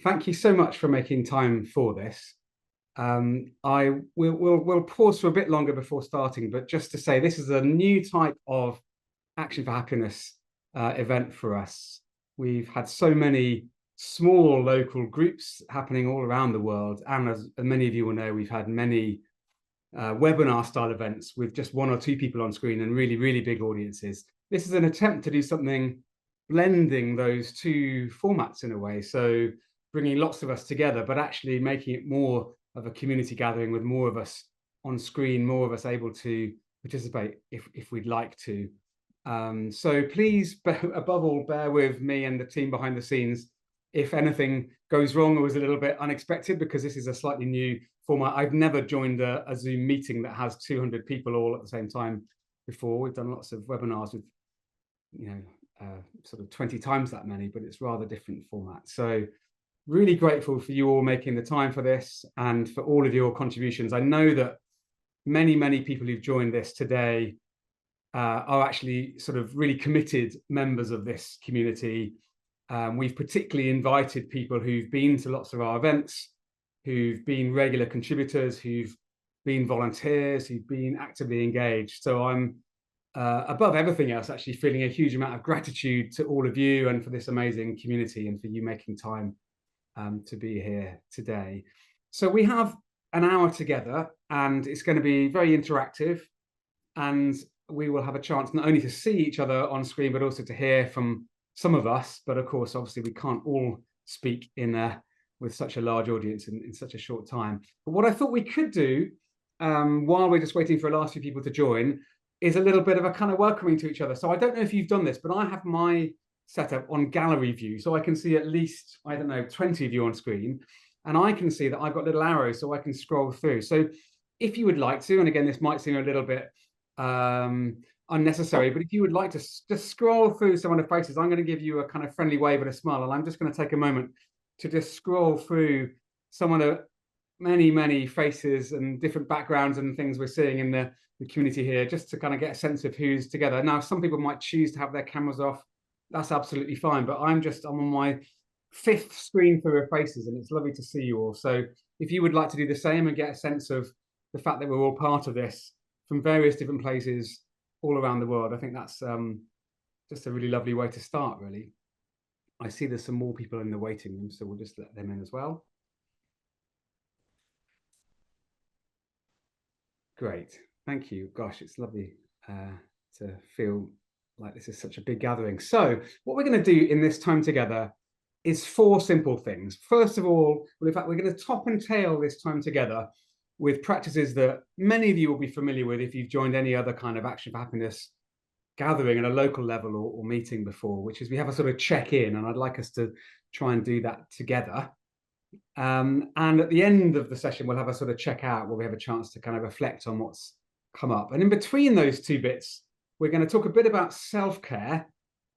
thank you so much for making time for this. We'll pause for a bit longer before starting, but just to say this is a new type of Action for Happiness event for us. We've had so many small local groups happening all around the world, and as many of you will know, we've had many webinar style events with just one or two people on screen and really, really big audiences. This is an attempt to do something blending those two formats in a way, so bringing lots of us together, but actually making it more of a community gathering with more of us on screen, more of us able to participate if we'd like to. So please, above all, bear with me and the team behind the scenes if anything goes wrong or was a little bit unexpected, because this is a slightly new format. I've never joined a Zoom meeting that has 200 people all at the same time before. We've done lots of webinars with, sort of 20 times that many, but it's rather different format. So really grateful for you all making the time for this and for all of your contributions. I know that many, many people who've joined this today are actually sort of really committed members of this community. We've particularly invited people who've been to lots of our events, who've been regular contributors, who've been volunteers, who've been actively engaged. So I'm above everything else actually feeling a huge amount of gratitude to all of you and for this amazing community and for you making time to be here today. So we have an hour together and it's going to be very interactive, and we will have a chance not only to see each other on screen, but also to hear from some of us. But of course, obviously, we can't all speak with such a large audience in such a short time. But what I thought we could do while we're just waiting for the last few people to join is a little bit of a kind of welcoming to each other. So I don't know if you've done this, but I have my setup on gallery view. So I can see at least, 20 of you on screen. And I can see that I've got little arrows so I can scroll through. So if you would like to, and again, this might seem a little bit unnecessary, but if you would like to just scroll through some of the faces, I'm going to give you a kind of friendly wave and a smile, and I'm just going to take a moment to just scroll through some of the many, many faces and different backgrounds and things we're seeing in the community here, just to kind of get a sense of who's together. Now, some people might choose to have their cameras off. That's absolutely fine, but I'm on my 5th screen through of faces, and it's lovely to see you all. So if you would like to do the same and get a sense of the fact that we're all part of this from various different places all around the world, I think that's just a really lovely way to start, really. I see there's some more people in the waiting room, so we'll just let them in as well. Great, thank you. Gosh, it's lovely to feel like this is such a big gathering. So what we're going to do in this time together is 4 simple things. First of all, well, in fact, we're going to top and tail this time together with practices that many of you will be familiar with if you've joined any other kind of Action for Happiness gathering at a local level or meeting before, which is we have a sort of check-in, and I'd like us to try and do that together. And at the end of the session, we'll have a sort of check-out where we have a chance to kind of reflect on what's come up. And in between those 2 bits, we're going to talk a bit about self-care.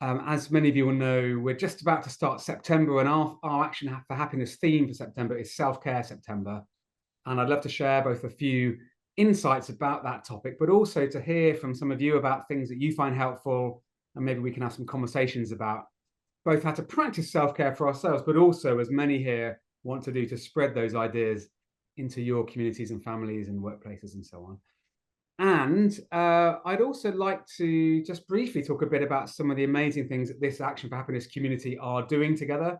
As many of you will know, we're just about to start September, and our Action for Happiness theme for September is Self-Care September. And I'd love to share both a few insights about that topic, but also to hear from some of you about things that you find helpful, and maybe we can have some conversations about both how to practice self-care for ourselves, but also, as many here want to do, to spread those ideas into your communities and families and workplaces and so on. And I'd also like to just briefly talk a bit about some of the amazing things that this Action for Happiness community are doing together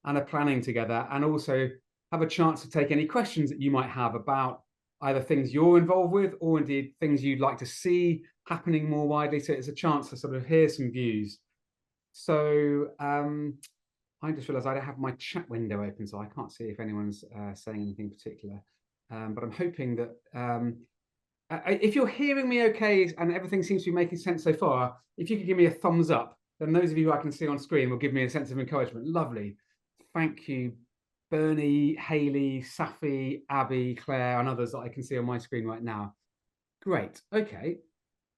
and are planning together, and also have a chance to take any questions that you might have about either things you're involved with or indeed things you'd like to see happening more widely. So it's a chance to sort of hear some views. So I just realized I don't have my chat window open, so I can't see if anyone's saying anything particular. But I'm hoping that if you're hearing me okay and everything seems to be making sense so far, if you could give me a thumbs up, then those of you who I can see on screen will give me a sense of encouragement. Lovely. Thank you, Bernie, Hayley, Safi, Abby, Claire, and others that I can see on my screen right now. Great. Okay.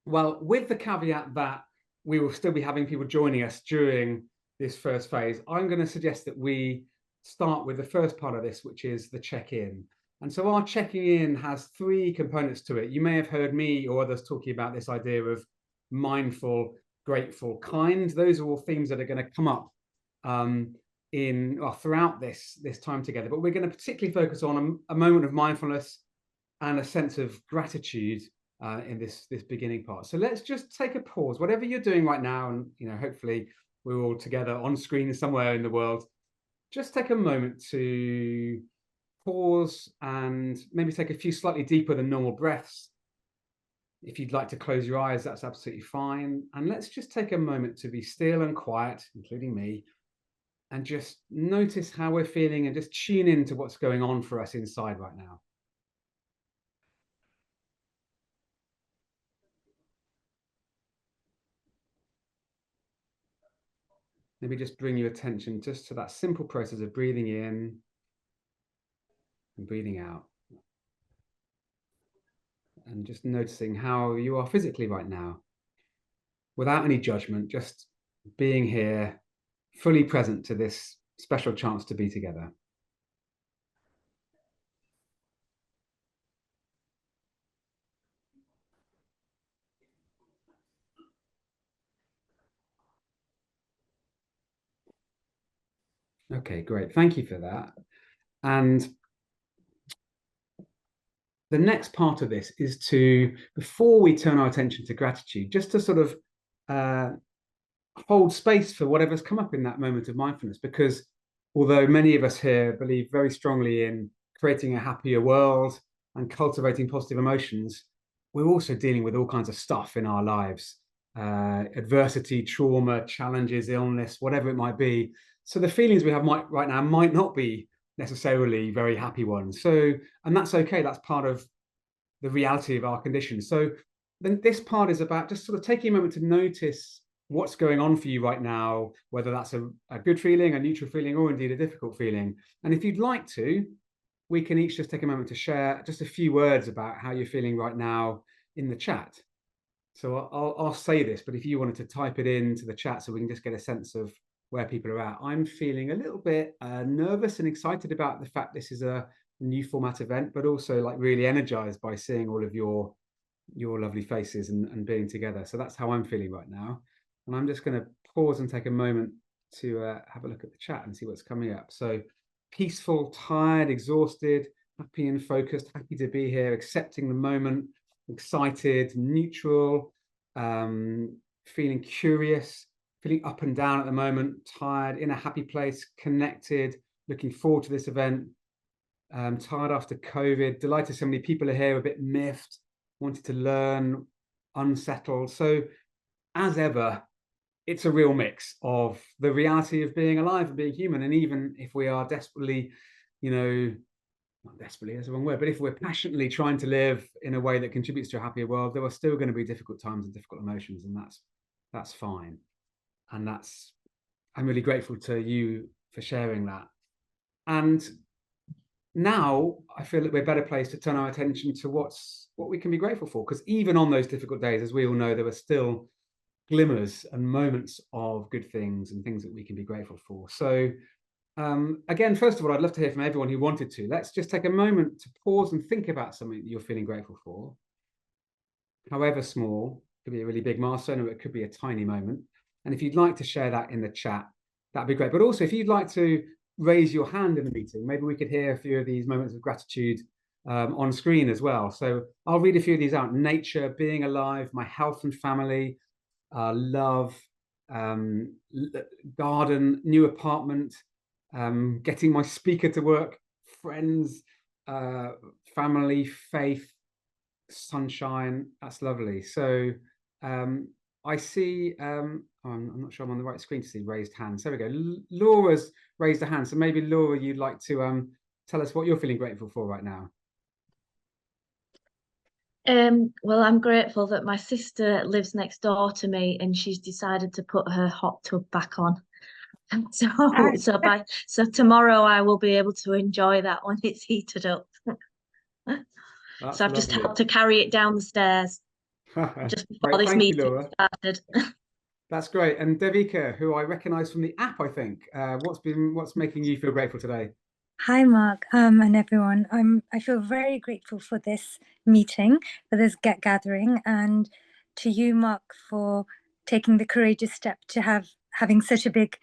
Well, with the caveat that we will still be having people joining us during this first phase, I'm going to suggest that we start with the first part of this, which is the check-in. And so our checking in has 3 components to it. You may have heard me or others talking about this idea of mindful, grateful, kind. Those are all themes that are going to come up throughout this time together, but we're going to particularly focus on a moment of mindfulness and a sense of gratitude in this beginning part. So let's just take a pause, whatever you're doing right now, and hopefully we're all together on screen somewhere in the world. Just take a moment to pause and maybe take a few slightly deeper than normal breaths. If you'd like to close your eyes, that's absolutely fine. And let's just take a moment to be still and quiet, including me, and just notice how we're feeling and just tune into what's going on for us inside right now. Maybe just bring your attention just to that simple process of breathing in and breathing out. And just noticing how you are physically right now, without any judgment, just being here, fully present to this special chance to be together. Okay, great. Thank you for that. And the next part of this is to, before we turn our attention to gratitude, just to sort of hold space for whatever's come up in that moment of mindfulness, because although many of us here believe very strongly in creating a happier world and cultivating positive emotions, we're also dealing with all kinds of stuff in our lives, adversity, trauma, challenges, illness, whatever it might be. So the feelings we have right now might not be necessarily very happy ones. So, and that's okay. That's part of the reality of our condition. So then this part is about just sort of taking a moment to notice what's going on for you right now, whether that's a good feeling, a neutral feeling, or indeed a difficult feeling. And if you'd like to, we can each just take a moment to share just a few words about how you're feeling right now in the chat. So I'll say this, but if you wanted to type it into the chat so we can just get a sense of where people are at. I'm feeling a little bit nervous and excited about the fact this is a new format event, but also like really energized by seeing all of your lovely faces and being together. So that's how I'm feeling right now. And I'm just going to pause and take a moment to have a look at the chat and see what's coming up. So peaceful, tired, exhausted, happy and focused, happy to be here, accepting the moment, excited, neutral, feeling curious, feeling up and down at the moment, tired, in a happy place, connected, looking forward to this event, tired after COVID, delighted so many people are here, a bit miffed, wanted to learn, unsettled. So as ever, it's a real mix of the reality of being alive and being human. And even if we are desperately, not desperately, that's the wrong word, but if we're passionately trying to live in a way that contributes to a happier world, there are still going to be difficult times and difficult emotions, and that's fine. And I'm really grateful to you for sharing that. And now I feel that we're better placed to turn our attention to what we can be grateful for, because even on those difficult days, as we all know, there are still glimmers and moments of good things and things that we can be grateful for. So again, first of all, I'd love to hear from everyone who wanted to. Let's just take a moment to pause and think about something that you're feeling grateful for, however small. It could be a really big milestone, or it could be a tiny moment. And if you'd like to share that in the chat, that'd be great. But also, if you'd like to raise your hand in the meeting, maybe we could hear a few of these moments of gratitude on screen as well. So I'll read a few of these out. Nature, being alive, my health and family, love, garden, new apartment, getting my speaker to work, friends, family, faith, sunshine. That's lovely. So I see, I'm not sure I'm on the right screen to see raised hands. There we go. Laura's raised a hand. So maybe Laura, you'd like to tell us what you're feeling grateful for right now. Well, I'm grateful that my sister lives next door to me and she's decided to put her hot tub back on. So tomorrow I will be able to enjoy that when it's heated up. So I've just helped to carry it down the stairs just before this meeting started. That's great. And Devika, who I recognize from the app, I think, what's making you feel grateful today? Hi, Mark, and everyone. I feel very grateful for this meeting, for this gathering, and to you, Mark, for taking the courageous step to having such a big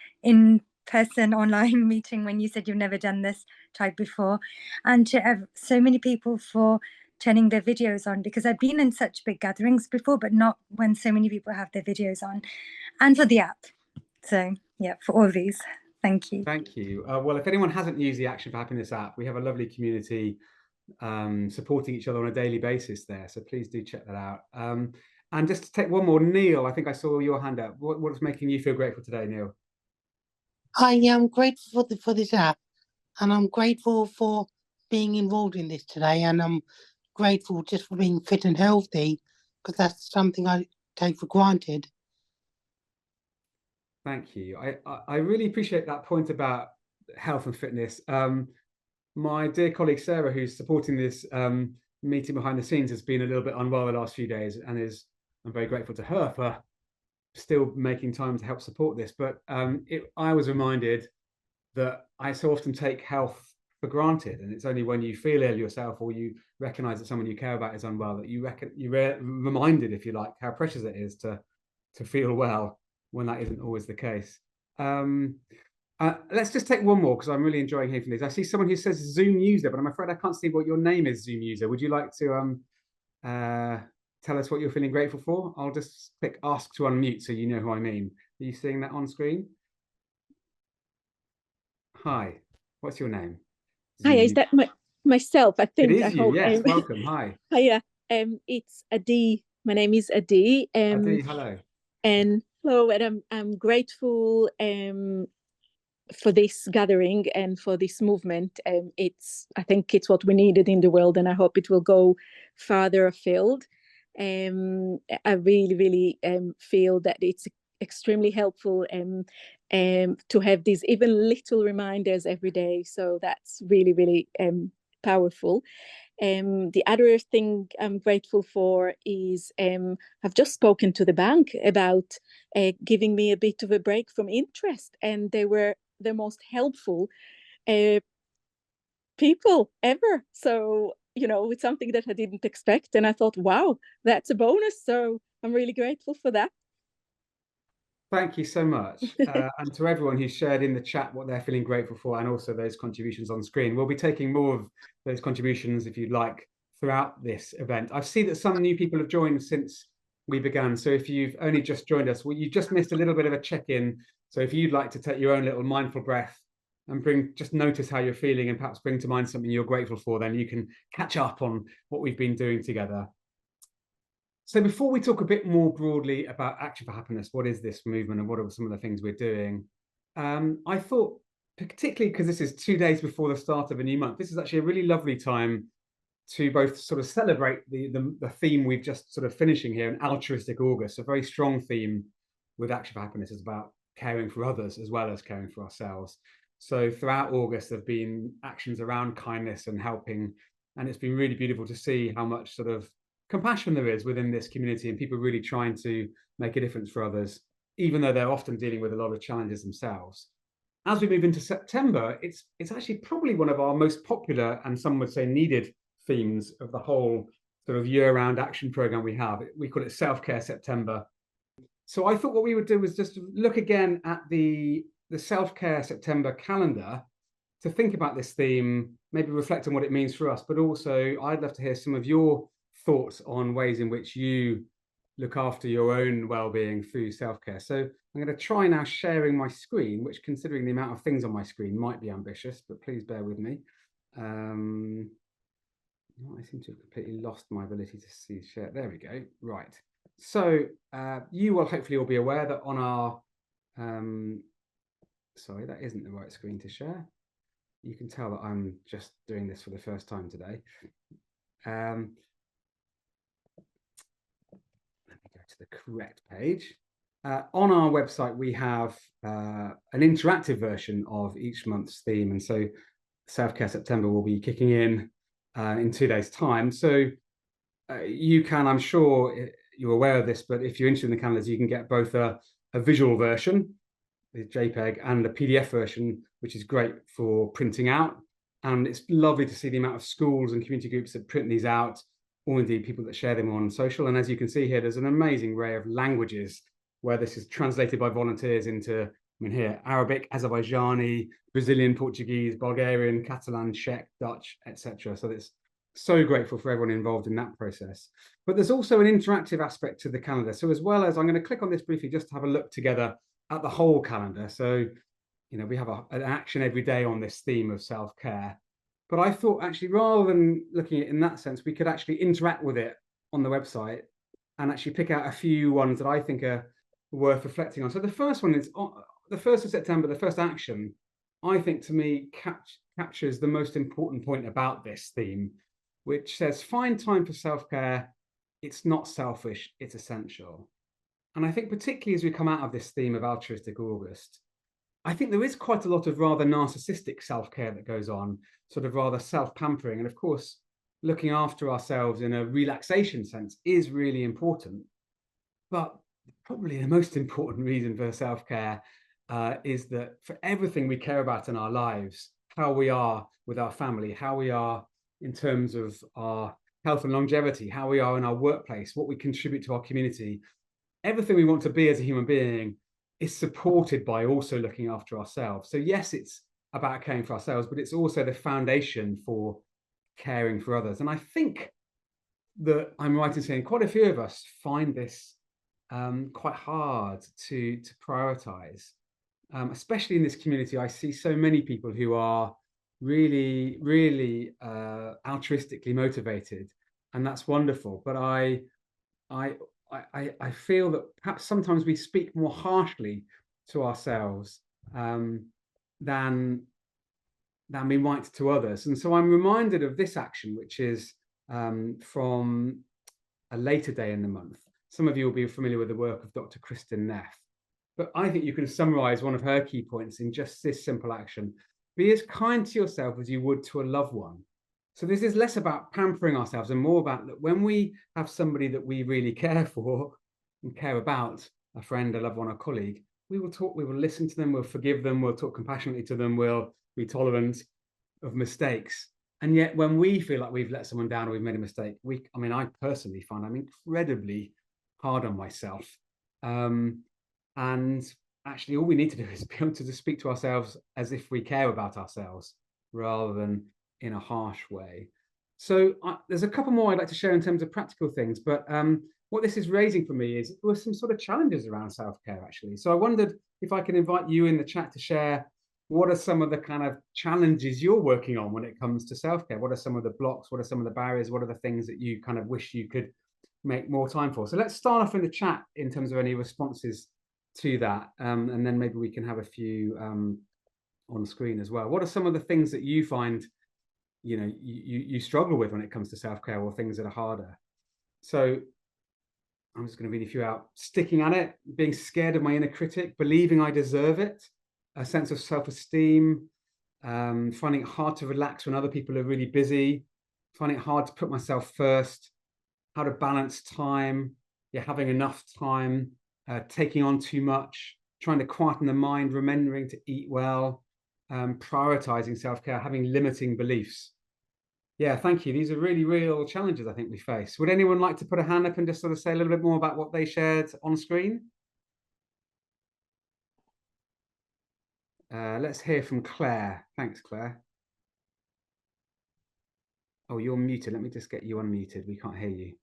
in-person online meeting when you said you've never done this type before, and to have so many people for turning their videos on, because I've been in such big gatherings before, but not when so many people have their videos on, and for the app. So yeah, for all of these, thank you. Thank you. Well, if anyone hasn't used the Action for Happiness app, we have a lovely community supporting each other on a daily basis there. So please do check that out. And just to take one more, Neil, I think I saw your hand up. What's making you feel grateful today, Neil? I am grateful for this app, and I'm grateful for being involved in this today, and I'm grateful just for being fit and healthy, because that's something I take for granted. Thank you. I really appreciate that point about health and fitness. My dear colleague Sarah, who's supporting this meeting behind the scenes, has been a little bit unwell the last few days, and I'm very grateful to her for still making time to help support this. But I was reminded that I so often take health for granted, and it's only when you feel ill yourself or you recognize that someone you care about is unwell that you're reminded, if you like, how precious it is to feel well when that isn't always the case. Let's just take one more, because I'm really enjoying hearing from these. I see someone who says Zoom user, but I'm afraid I can't see what your name is, Zoom user. Would you like to tell us what you're feeling grateful for? I'll just click ask to unmute so you know who I mean. Are you seeing that on screen? Hi, what's your name? Hi, is that myself? I think. It is you, yes. Welcome. Hi. Hiya. It's Adi. My name is Adi. Adi, hello. And hello, and I'm grateful for this gathering and for this movement. I think it's what we needed in the world, and I hope it will go farther afield. I really feel that it's extremely helpful to have these even little reminders every day. So that's really powerful. The other thing I'm grateful for is I've just spoken to the bank about giving me a bit of a break from interest, and they were the most helpful people ever. So, it's something that I didn't expect, and I thought, wow, that's a bonus. So I'm really grateful for that. Thank you so much. And to everyone who shared in the chat what they're feeling grateful for, and also those contributions on screen. We'll be taking more of those contributions, if you'd like, throughout this event. I see that some new people have joined since we began. So if you've only just joined us, well, you just missed a little bit of a check-in. So if you'd like to take your own little mindful breath and just notice how you're feeling and perhaps bring to mind something you're grateful for, then you can catch up on what we've been doing together. So before we talk a bit more broadly about Action for Happiness, what is this movement and what are some of the things we're doing? I thought, particularly because this is 2 days before the start of a new month, this is actually a really lovely time to both sort of celebrate the theme we've just sort of finishing here, an altruistic August, a very strong theme with Action for Happiness is about caring for others as well as caring for ourselves. So throughout August, there have been actions around kindness and helping, and it's been really beautiful to see how much sort of compassion there is within this community and people really trying to make a difference for others, even though they're often dealing with a lot of challenges themselves. As we move into September, it's actually probably one of our most popular and some would say needed themes of the whole sort of year-round action program we have. We call it Self-Care September. So I thought what we would do was just look again at the Self-Care September calendar to think about this theme, maybe reflect on what it means for us, but also I'd love to hear some of your thoughts on ways in which you look after your own well-being through self-care. So I'm going to try now sharing my screen, which, considering the amount of things on my screen, might be ambitious, but please bear with me. I seem to have completely lost my ability to see share. There we go. Right. So you will hopefully all be aware that on our sorry, that isn't the right screen to share. You can tell that I'm just doing this for the first time today. Let me go to the correct page. On our website, we have an interactive version of each month's theme. And so Self-Care September will be kicking in 2 days' time. So you can, I'm sure you're aware of this, but if you're interested in the calendars, you can get both a visual version, the JPEG, and a PDF version, which is great for printing out. And it's lovely to see the amount of schools and community groups that print these out, or indeed people that share them on social. And as you can see here, there's an amazing array of languages where this is translated by volunteers into mean, here, Arabic, Azerbaijani, Brazilian, Portuguese, Bulgarian, Catalan, Czech, Dutch, etc. So it's so grateful for everyone involved in that process. But there's also an interactive aspect to the calendar. So as well as, I'm going to click on this briefly just to have a look together at the whole calendar. So, you know, we have an action every day on this theme of self-care. But I thought actually, rather than looking at it in that sense, we could actually interact with it on the website and actually pick out a few ones that I think are worth reflecting on. So the first one is the 1st of September, the first action, I think to me captures the most important point about this theme, which says, find time for self-care. It's not selfish, it's essential. And I think particularly as we come out of this theme of altruistic August, I think there is quite a lot of rather narcissistic self-care that goes on, sort of rather self-pampering. And of course, looking after ourselves in a relaxation sense is really important. But probably the most important reason for self-care is that for everything we care about in our lives, how we are with our family, how we are in terms of our health and longevity, how we are in our workplace, what we contribute to our community, everything we want to be as a human being is supported by also looking after ourselves. So yes, it's about caring for ourselves, but it's also the foundation for caring for others. And I think that I'm right in saying quite a few of us find this quite hard to prioritize, especially in this community. I see so many people who are really, really altruistically motivated, and that's wonderful. But I feel that perhaps sometimes we speak more harshly to ourselves than we might to others. And so I'm reminded of this action, which is from a later day in the month. Some of you will be familiar with the work of Dr. Kristen Neff, but I think you can summarize one of her key points in just this simple action: be as kind to yourself as you would to a loved one. So this is less about pampering ourselves and more about that when we have somebody that we really care for and care about, a friend, a loved one, a colleague, we will talk, we will listen to them, we'll forgive them, we'll talk compassionately to them, we'll be tolerant of mistakes. And yet when we feel like we've let someone down or we've made a mistake, I personally find I'm incredibly hard on myself. And actually all we need to do is be able to speak to ourselves as if we care about ourselves rather than in a harsh way. So there's a couple more I'd like to share in terms of practical things, but what this is raising for me is there were some sort of challenges around self-care actually. So I wondered if I can invite you in the chat to share what are some of the kind of challenges you're working on when it comes to self-care? What are some of the blocks? What are some of the barriers? What are the things that you kind of wish you could make more time for? So let's start off in the chat in terms of any responses to that, and then maybe we can have a few on screen as well. What are some of the things that you find you struggle with when it comes to self-care, or things that are harder? So I'm just going to read a few out. Sticking at it, being scared of my inner critic, believing I deserve it, a sense of self-esteem, finding it hard to relax when other people are really busy, finding it hard to put myself first, how to balance time, having enough time, taking on too much, trying to quieten the mind, remembering to eat well, prioritizing self-care, having limiting beliefs. Yeah, thank you. These are really real challenges I think we face. Would anyone like to put a hand up and just sort of say a little bit more about what they shared on screen? Let's hear from Claire. Thanks, Claire. Oh, you're muted. Let me just get you unmuted. We can't hear you.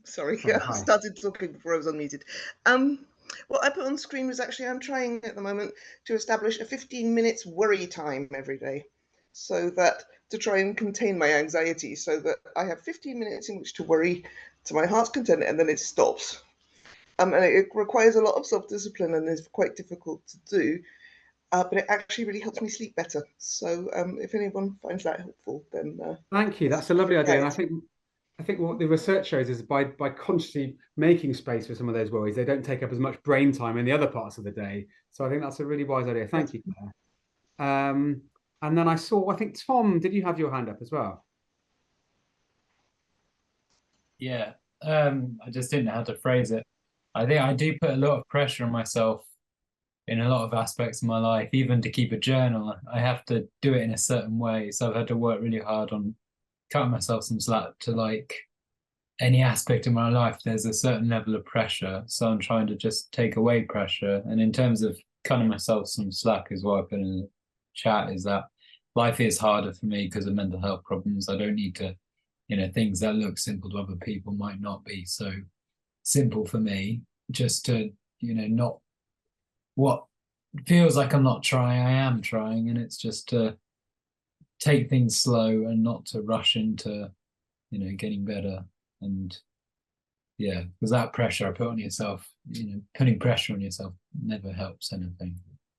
Sorry, I started talking before I was unmuted. What I put on screen was actually I'm trying at the moment to establish a 15 minutes worry time every day, so that to try and contain my anxiety, so that I have 15 minutes in which to worry to my heart's content, and then it stops. And it requires a lot of self-discipline and is quite difficult to do, but it actually really helps me sleep better. So if anyone finds that helpful, then thank you. That's a lovely idea. And I think what the research shows is by consciously making space for some of those worries, they don't take up as much brain time in the other parts of the day. So I think that's a really wise idea. Thank you, Claire. And then I think, Tom, did you have your hand up as well? Yeah, I just didn't know how to phrase it. I think I do put a lot of pressure on myself in a lot of aspects of my life, even to keep a journal. I have to do it in a certain way. So I've had to work really hard on cutting myself some slack to any aspect of my life, there's a certain level of pressure. So I'm trying to just take away pressure. And in terms of cutting myself some slack as well, I put in the chat, is that life is harder for me because of mental health problems. I don't need to, things that look simple to other people might not be so simple for me. Just to, not what feels like I'm not trying, I am trying. And it's just to take things slow and not to rush into, getting better. And yeah, because that pressure I put on yourself, putting pressure on yourself never helps anything.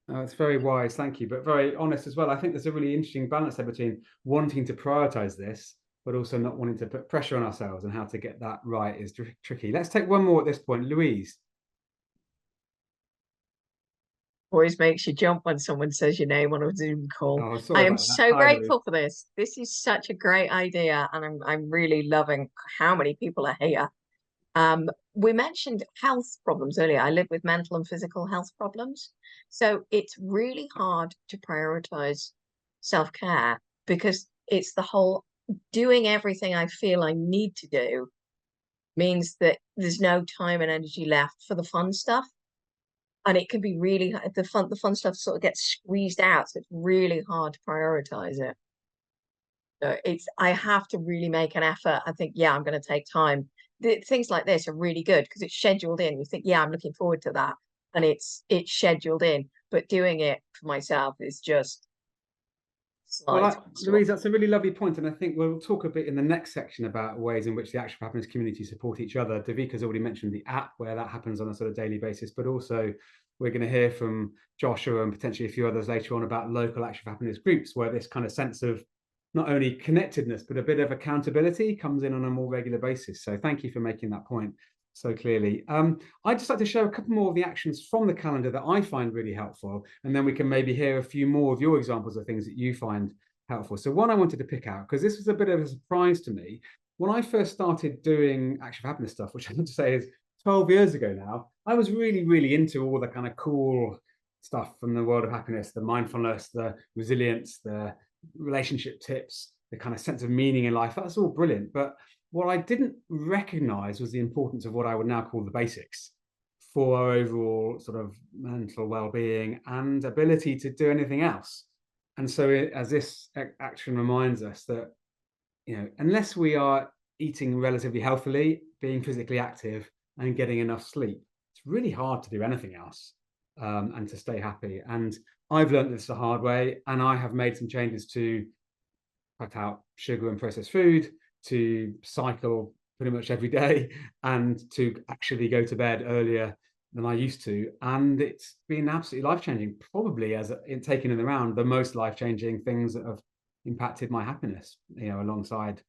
Oh, it's very wise, thank you, but very honest as well. I think there's a really interesting balance there between wanting to prioritize this, but also not wanting to put pressure on ourselves, and how to get that right is tricky. Let's take one more at this point. Louise. Always makes you jump when someone says your name on a Zoom call. Oh, I am so grateful Louise. for this. This is such a great idea, and I'm really loving how many people are here. We mentioned health problems earlier. I live with mental and physical health problems. So it's really hard to prioritize self-care, because it's the whole doing everything I feel I need to do means that there's no time and energy left for the fun stuff. And it can be really, the fun stuff sort of gets squeezed out. So it's really hard to prioritize it. So I have to really make an effort. I think, yeah, I'm going to take time. Things like this are really good because it's scheduled in. You think, yeah, I'm looking forward to that. And it's scheduled in, but doing it for myself is just Louise, that's a really lovely point, and I think we'll talk a bit in the next section about ways in which the Action for Happiness community support each other. Davika's already mentioned the app, where that happens on a sort of daily basis, but also we're going to hear from Joshua and potentially a few others later on about local Action for Happiness groups, where this kind of sense of not only connectedness but a bit of accountability comes in on a more regular basis. So thank you for making that point so clearly. I'd just like to share a couple more of the actions from the calendar that I find really helpful, and then we can maybe hear a few more of your examples of things that you find helpful. So one I wanted to pick out, because this was a bit of a surprise to me, when I first started doing Action for Happiness stuff, which I want to say is 12 years ago now, I was really into all the kind of cool stuff from the world of happiness, the mindfulness, the resilience, the relationship tips, the kind of sense of meaning in life. That's all brilliant. But what I didn't recognize was the importance of what I would now call the basics for our overall sort of mental well-being and ability to do anything else. And so as this action reminds us that, unless we are eating relatively healthily, being physically active and getting enough sleep, it's really hard to do anything else and to stay happy. And I've learned this the hard way, and I have made some changes to cut out sugar and processed food, to cycle pretty much every day, and to actually go to bed earlier than I used to. And it's been absolutely life-changing, probably, as in taking in the round, the most life-changing things that have impacted my happiness, alongside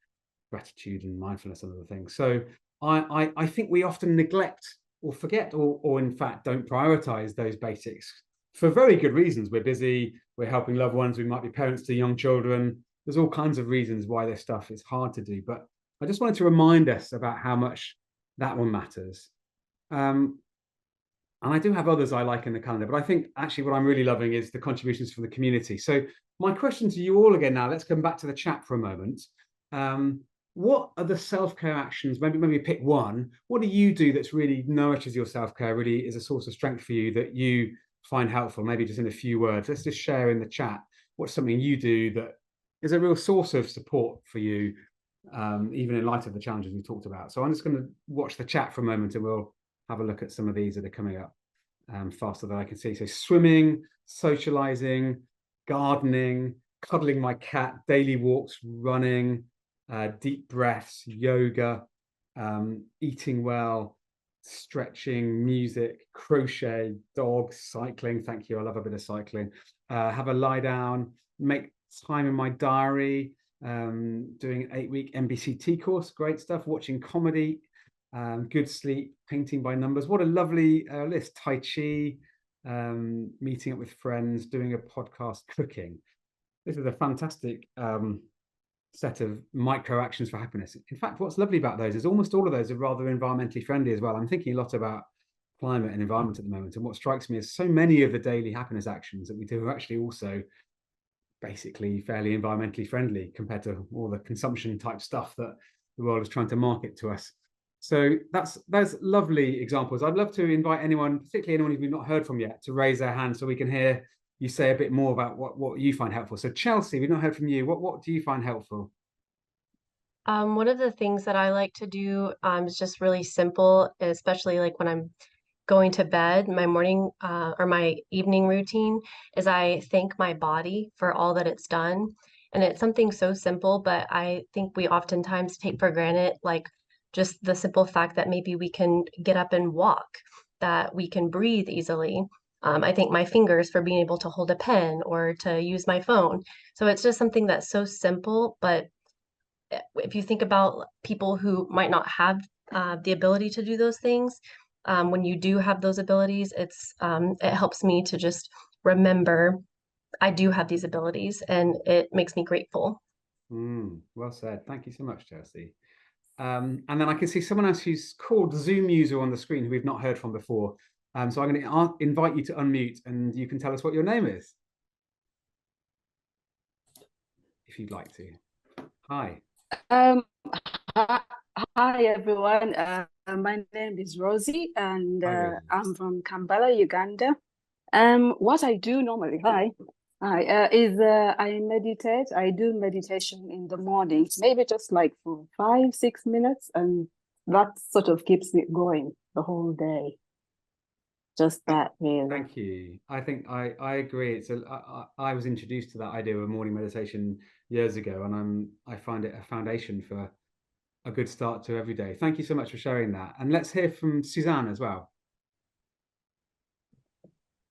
gratitude and mindfulness and other things. So I think we often neglect or forget or in fact don't prioritize those basics for very good reasons. We're busy, we're helping loved ones, we might be parents to young children. There's all kinds of reasons why this stuff is hard to do, but I just wanted to remind us about how much that one matters. And I do have others I like in the calendar, but I think actually what I'm really loving is the contributions from the community. So my question to you all again now, let's come back to the chat for a moment. What are the self-care actions? Maybe pick one. What do you do that's really nourishes your self-care, really is a source of strength for you, that you find helpful? Maybe just in a few words. Let's just share in the chat what's something you do that is a real source of support for you, even in light of the challenges we talked about. So I'm just going to watch the chat for a moment, and we'll have a look at some of these that are coming up faster than I can see. So swimming, socializing, gardening, cuddling my cat, daily walks, running, deep breaths, yoga, eating well, stretching, music, crochet, dogs, cycling. Thank you. I love a bit of cycling. Have a lie down, make time in my diary, doing an 8-week MBCT course. Great stuff. Watching comedy, good sleep, painting by numbers. What a lovely list. Tai Chi, meeting up with friends, doing a podcast, cooking. This is a fantastic set of micro actions for happiness. In fact, what's lovely about those is almost all of those are rather environmentally friendly as well. I'm thinking a lot about climate and environment at the moment, and what strikes me is so many of the daily happiness actions that we do are actually also basically fairly environmentally friendly compared to all the consumption type stuff that the world is trying to market to us. So that's lovely examples. I'd love to invite anyone, particularly anyone who we've not heard from yet, to raise their hand so we can hear you say a bit more about what you find helpful. So Chelsea, we've not heard from you. What do you find helpful? One of the things that I like to do is just really simple, especially like when I'm going to bed. My morning or my evening routine is I thank my body for all that it's done. And it's something so simple, but I think we oftentimes take for granted, like just the simple fact that maybe we can get up and walk, that we can breathe easily. I thank my fingers for being able to hold a pen or to use my phone. So it's just something that's so simple, but if you think about people who might not have the ability to do those things, when you do have those abilities, it helps me to just remember I do have these abilities, and it makes me grateful. Well said. Thank you so much, Chelsea. And then I can see someone else who's called Zoom user on the screen who we've not heard from before. So I'm going to invite you to unmute, and you can tell us what your name is, if you'd like to. Hi. Hi everyone. My name is Rosie, and I'm from Kampala, Uganda. What I do normally, is I meditate. I do meditation in the mornings, maybe just like for 5-6 minutes, and that sort of keeps me going the whole day. Just that, really. Thank you. I think I agree. I was introduced to that idea of morning meditation years ago, and I find it a foundation for a good start to every day. Thank you so much for sharing that. And let's hear from Suzanne as well.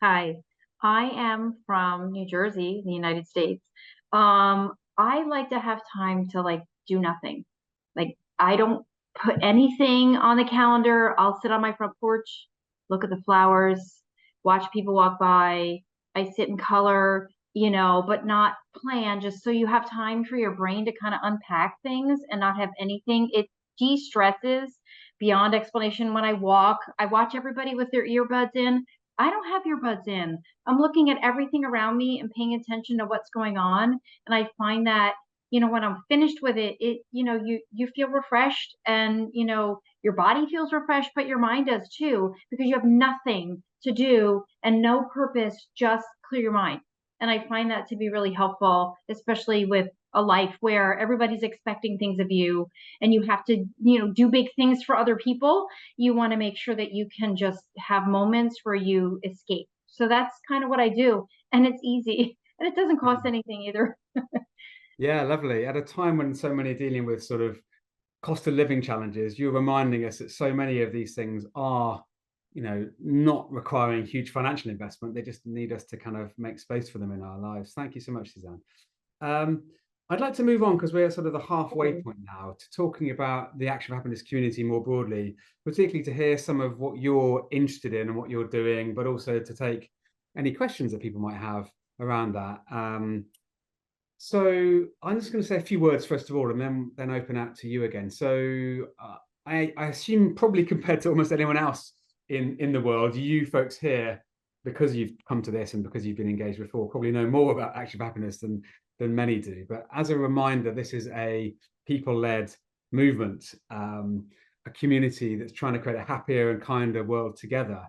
Hi, I am from New Jersey, the United States. I like to have time to like do nothing. Like I don't put anything on the calendar. I'll sit on my front porch, look at the flowers, watch people walk by. I sit and color, but not plan, just so you have time for your brain to kind of unpack things and not have anything. It de-stresses beyond explanation. When I walk, I watch everybody with their earbuds in. I don't have earbuds in. I'm looking at everything around me and paying attention to what's going on. And I find that, when I'm finished with it, you feel refreshed, and, your body feels refreshed, but your mind does too, because you have nothing to do and no purpose, just clear your mind. And I find that to be really helpful, especially with a life where everybody's expecting things of you and you have to, do big things for other people. You want to make sure that you can just have moments where you escape. So that's kind of what I do. And it's easy, and it doesn't cost anything either. Yeah, lovely. At a time when so many are dealing with sort of cost of living challenges, you're reminding us that so many of these things are, not requiring huge financial investment. They just need us to kind of make space for them in our lives. Thank you so much, Suzanne. I'd like to move on, because we're sort of the halfway point now, to talking about the AfH Happiness community more broadly, particularly to hear some of what you're interested in and what you're doing, but also to take any questions that people might have around that. So I'm just going to say a few words first of all, and then open out to you again. So I assume, probably compared to almost anyone else in the world, you folks here, because you've come to this and because you've been engaged before, probably know more about AfH Happiness than many do. But as a reminder, this is a people-led movement, a community that's trying to create a happier and kinder world together.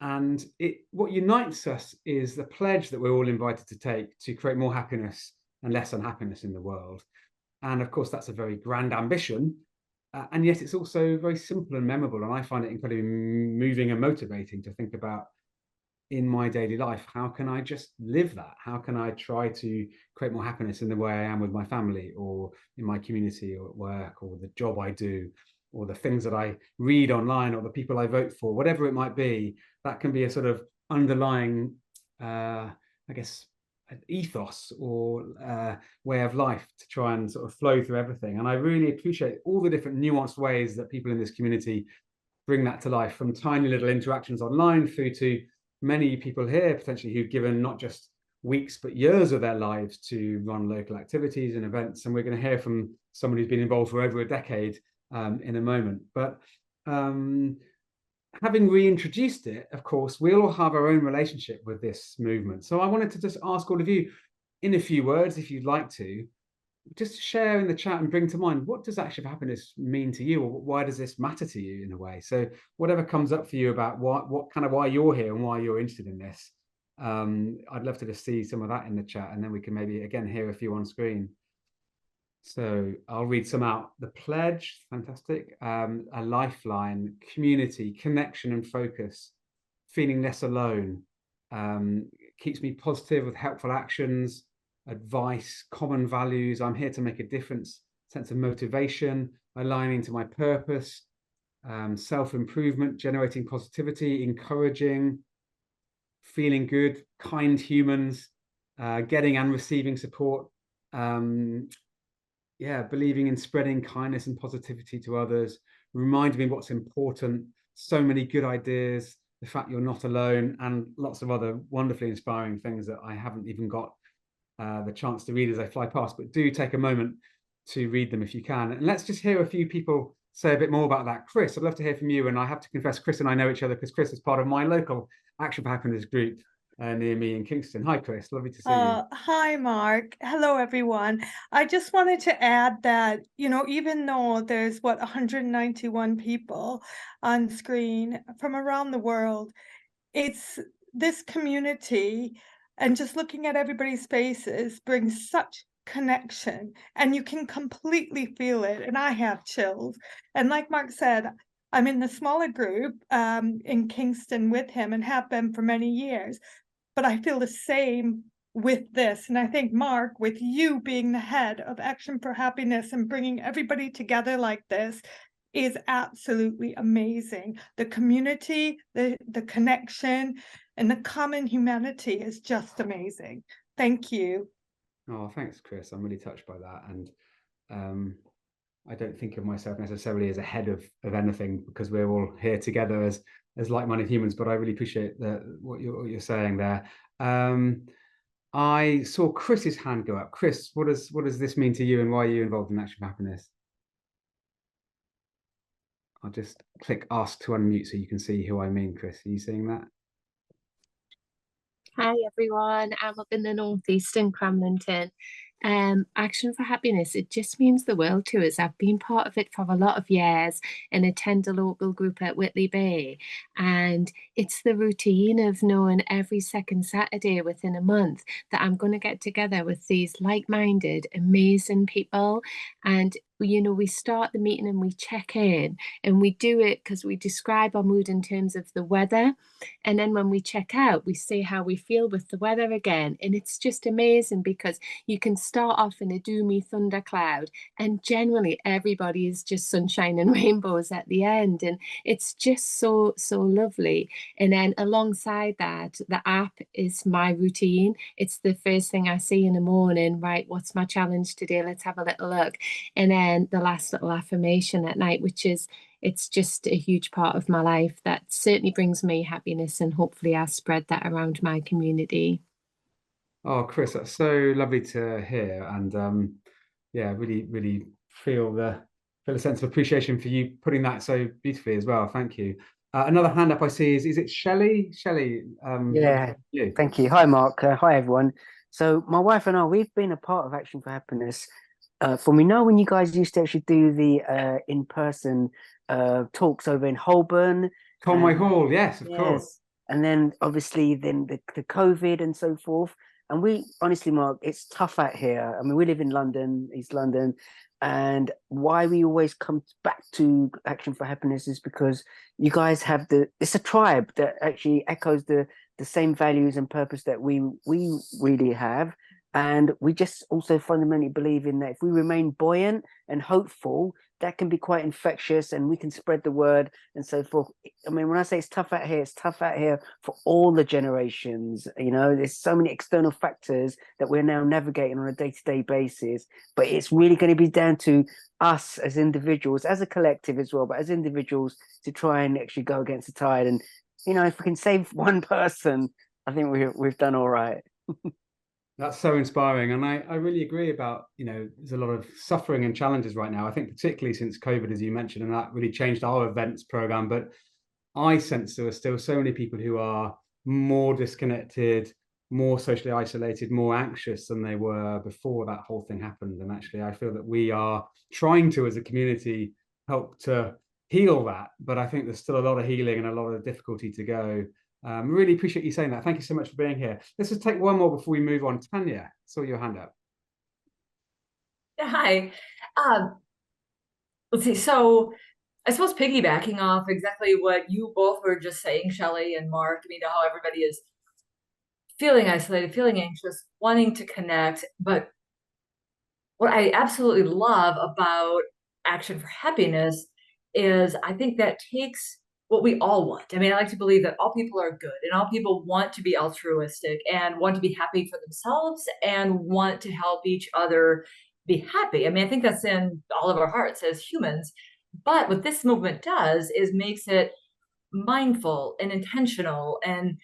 And what unites us is the pledge that we're all invited to take to create more happiness and less unhappiness in the world. And of course, that's a very grand ambition. And yet it's also very simple and memorable. And I find it incredibly moving and motivating to think about, in my daily life, how can I just live that? How can I try to create more happiness in the way I am with my family, or in my community, or at work, or the job I do, or the things that I read online, or the people I vote for, whatever it might be. That can be a sort of underlying, I guess, ethos or way of life to try and sort of flow through everything. And I really appreciate all the different nuanced ways that people in this community bring that to life, from tiny little interactions online through to many people here potentially who've given not just weeks but years of their lives to run local activities and events. And we're going to hear from someone who's been involved for over a decade in a moment. But having reintroduced it, of course, we all have our own relationship with this movement. So I wanted to just ask all of you, in a few words, if you'd like to, just share in the chat and bring to mind, what does Action for Happiness mean to you, or why does this matter to you in a way? So whatever comes up for you about why you're here and why you're interested in this, I'd love to just see some of that in the chat, and then we can maybe again hear a few on screen. So I'll read some out. The pledge, fantastic. A lifeline, community, connection and focus, feeling less alone, keeps me positive with helpful actions, advice, common values. I'm here to make a difference, sense of motivation, aligning to my purpose, self-improvement, generating positivity, encouraging, feeling good, kind humans, getting and receiving support, believing in spreading kindness and positivity to others, reminding me what's important, so many good ideas, the fact you're not alone, and lots of other wonderfully inspiring things that I haven't even got the chance to read as I fly past, but do take a moment to read them if you can. And let's just hear a few people say a bit more about that. Chris, I'd love to hear from you. And I have to confess, Chris and I know each other because Chris is part of my local Action for Happiness group near me in Kingston. Hi, Chris. Lovely to see you. Hi, Mark. Hello, everyone. I just wanted to add that, even though there's 191 people on screen from around the world, it's this community, and just looking at everybody's faces brings such connection, and you can completely feel it. And I have chills. And like Mark said, I'm in the smaller group in Kingston with him and have been for many years. But I feel the same with this. And I think, Mark, with you being the head of Action for Happiness and bringing everybody together like this is absolutely amazing. The community, the connection, and the common humanity is just amazing. Thank you. Oh, thanks, Chris. I'm really touched by that. And I don't think of myself necessarily as a head of anything, because we're all here together as like-minded humans, but I really appreciate what you're saying there. I saw Chris's hand go up. Chris, what does this mean to you, and why are you involved in Action for Happiness? I'll just click ask to unmute so you can see who I mean. Chris, are you seeing that? Hi everyone, I'm up in the northeast in Cramlington. Action for Happiness, it just means the world to us. I've been part of it for a lot of years and attend a local group at Whitley Bay, and it's the routine of knowing every second Saturday within a month that I'm going to get together with these like-minded amazing people. And we start the meeting and we check in, and we do it because we describe our mood in terms of the weather, and then when we check out we say how we feel with the weather again. And it's just amazing because you can start off in a doomy thundercloud and generally everybody is just sunshine and rainbows at the end, and it's just so lovely. And then alongside that, the app is my routine. It's the first thing I see in the morning. Right, what's my challenge today? Let's have a little look. And then the last little affirmation at night, it's just a huge part of my life that certainly brings me happiness, and hopefully I'll spread that around my community. Oh, Chris, that's so lovely to hear. And really feel a sense of appreciation for you putting that so beautifully as well. Thank you. Another hand up I see is it Shelley? Shelley, yeah, thank you. Hi, Mark. Hi, everyone. So my wife and I, we've been a part of Action for Happiness from when you guys used to actually do the in-person talks over in Holborn. Conway Hall, yes, of course. And then obviously then the COVID and so forth. And we honestly, Mark, it's tough out here. I mean, we live in London, East London, and why we always come back to Action for Happiness is because you guys have it's a tribe that actually echoes the same values and purpose that we really have. And we just also fundamentally believe in that if we remain buoyant and hopeful, that can be quite infectious and we can spread the word and so forth. I mean, when I say it's tough out here, it's tough out here for all the generations. There's so many external factors that we're now navigating on a day-to-day basis, but it's really going to be down to us as individuals, as a collective as well, but as individuals to try and actually go against the tide. And, if we can save one person, I think we've done all right. That's so inspiring. And I really agree about, there's a lot of suffering and challenges right now. I think particularly since COVID, as you mentioned, and that really changed our events program. But I sense there are still so many people who are more disconnected, more socially isolated, more anxious than they were before that whole thing happened. And actually, I feel that we are trying to, as a community, help to heal that. But I think there's still a lot of healing and a lot of difficulty to go. Really appreciate you saying that. Thank you so much for being here. Let's just take one more before we move on. Tanya, saw your hand up. Hi. Let's see. So I suppose piggybacking off exactly what you both were just saying, Shelley and Mark, I mean, how everybody is feeling isolated, feeling anxious, wanting to connect. But what I absolutely love about Action for Happiness is I think that takes what we all want. I mean, I like to believe that all people are good and all people want to be altruistic and want to be happy for themselves and want to help each other be happy. I mean, I think that's in all of our hearts as humans. But what this movement does is makes it mindful and intentional and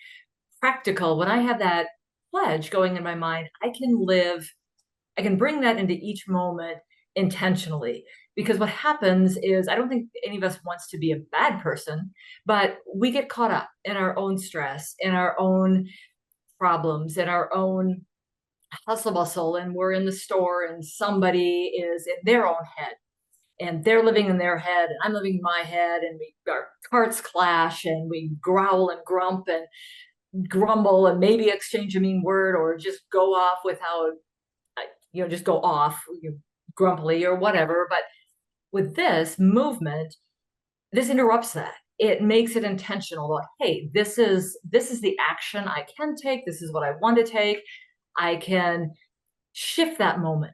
practical. When I have that pledge going in my mind, I can bring that into each moment intentionally. Because what happens is, I don't think any of us wants to be a bad person, but we get caught up in our own stress, in our own problems, in our own hustle bustle, and we're in the store and somebody is in their own head and they're living in their head and I'm living in my head, and our carts clash and we growl and grump and grumble and maybe exchange a mean word or just go off without, just go off grumpily or whatever. But with this movement, this interrupts that. It makes it intentional. Like, hey, this is the action I can take. This is what I want to take. I can shift that moment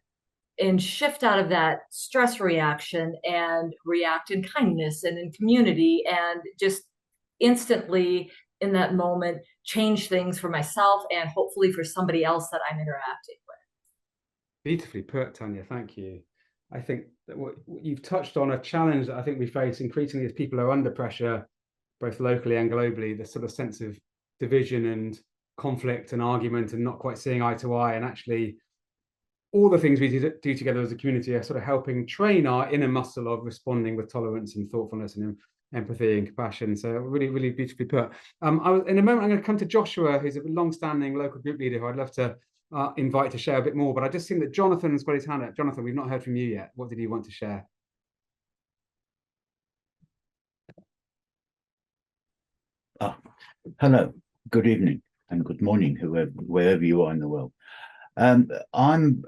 and shift out of that stress reaction and react in kindness and in community, and just instantly in that moment change things for myself and hopefully for somebody else that I'm interacting with. Beautifully put, Tanya. Thank you. I think that what you've touched on a challenge that I think we face increasingly as people are under pressure, both locally and globally, the sort of sense of division and conflict and argument and not quite seeing eye to eye. And actually, all the things we do together as a community are sort of helping train our inner muscle of responding with tolerance and thoughtfulness and empathy and compassion. So really, really beautifully put. In a moment, I'm going to come to Joshua, who's a long-standing local group leader who I'd love to invite to share a bit more. But I just think that Jonathan's got his hand up. Jonathan, we've not heard from you yet. What did you want to share? Hello, good evening and good morning, wherever you are in the world. I'm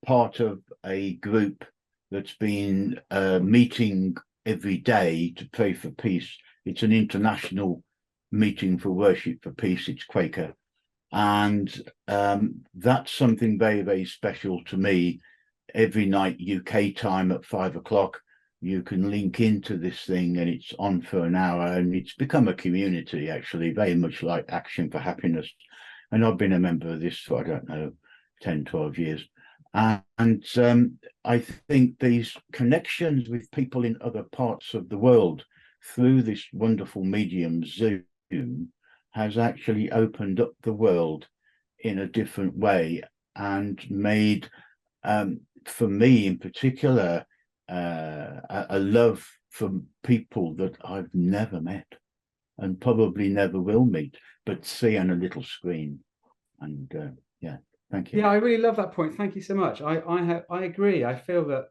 part of a group that's been meeting every day to pray for peace. It's an international meeting for worship for peace. It's Quaker. And that's something very, very special to me. Every night, UK time at 5 o'clock, you can link into this thing and it's on for an hour, and it's become a community, actually, very much like Action for Happiness. And I've been a member of this for, I don't know, 10, 12 years. And I think these connections with people in other parts of the world through this wonderful medium, Zoom, has actually opened up the world in a different way and made, for me in particular, a love for people that I've never met and probably never will meet, but see on a little screen. And yeah, thank you. Yeah, I really love that point. Thank you so much. I agree. I feel that